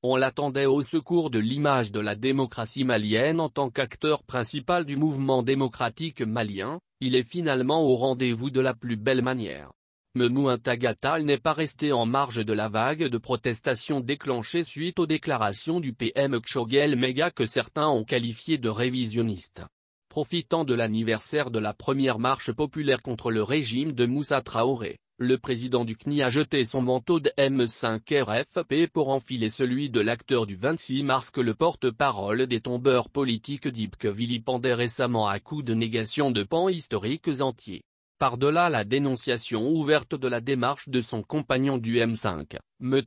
On l'attendait au secours de l'image de la démocratie malienne en tant qu'acteur principal du mouvement démocratique malien, il est finalement au rendez-vous de la plus belle manière. Memou Intaga Tall n'est pas resté en marge de la vague de protestations déclenchée suite aux déclarations du PM Choguel Maïga que certains ont qualifié de révisionniste. Profitant de l'anniversaire de la première marche populaire contre le régime de Moussa Traoré, le président du CNI a jeté son manteau de M5-RFP pour enfiler celui de l'acteur du 26 mars que le porte-parole des tombeurs politiques Dibk vilipendait récemment à coups de négation de pans historiques entiers. Par-delà la dénonciation ouverte de la démarche de son compagnon du M5,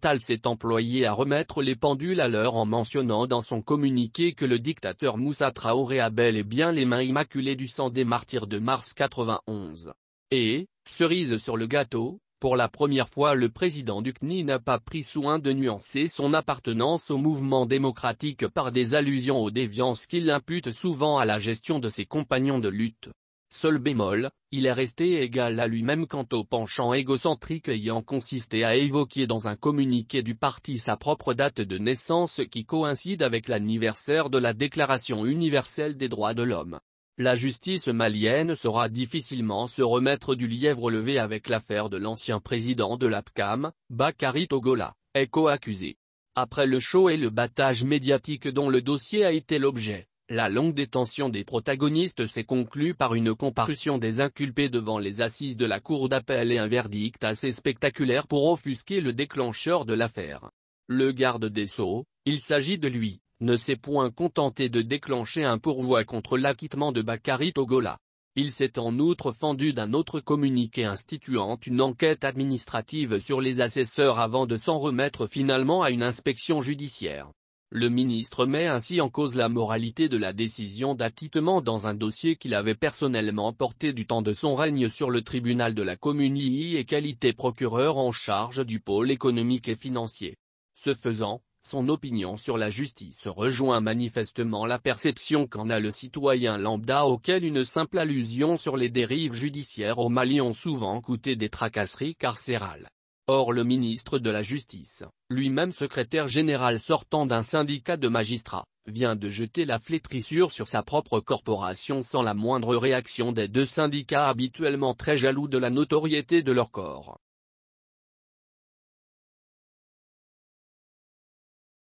Tall s'est employé à remettre les pendules à l'heure en mentionnant dans son communiqué que le dictateur Moussa Traoré a bel et bien les mains immaculées du sang des martyrs de mars 91. Et, cerise sur le gâteau, pour la première fois le président du CNI n'a pas pris soin de nuancer son appartenance au mouvement démocratique par des allusions aux déviances qu'il impute souvent à la gestion de ses compagnons de lutte. Seul bémol, il est resté égal à lui-même quant au penchant égocentrique ayant consisté à évoquer dans un communiqué du parti sa propre date de naissance qui coïncide avec l'anniversaire de la Déclaration universelle des droits de l'homme. La justice malienne saura difficilement se remettre du lièvre levé avec l'affaire de l'ancien président de l'APCAM, Bakary Togola, est co-accusé. Après le show et le battage médiatique dont le dossier a été l'objet, la longue détention des protagonistes s'est conclue par une comparution des inculpés devant les assises de la cour d'appel et un verdict assez spectaculaire pour offusquer le déclencheur de l'affaire. Le garde des Sceaux, il s'agit de lui, ne s'est point contenté de déclencher un pourvoi contre l'acquittement de Bakary Togola. Il s'est en outre fendu d'un autre communiqué instituant une enquête administrative sur les assesseurs avant de s'en remettre finalement à une inspection judiciaire. Le ministre met ainsi en cause la moralité de la décision d'acquittement dans un dossier qu'il avait personnellement porté du temps de son règne sur le tribunal de la Commune II et qualité procureur en charge du pôle économique et financier. Ce faisant, son opinion sur la justice rejoint manifestement la perception qu'en a le citoyen lambda auquel une simple allusion sur les dérives judiciaires au Mali ont souvent coûté des tracasseries carcérales. Or le ministre de la Justice, lui-même secrétaire général sortant d'un syndicat de magistrats, vient de jeter la flétrissure sur sa propre corporation sans la moindre réaction des deux syndicats habituellement très jaloux de la notoriété de leur corps.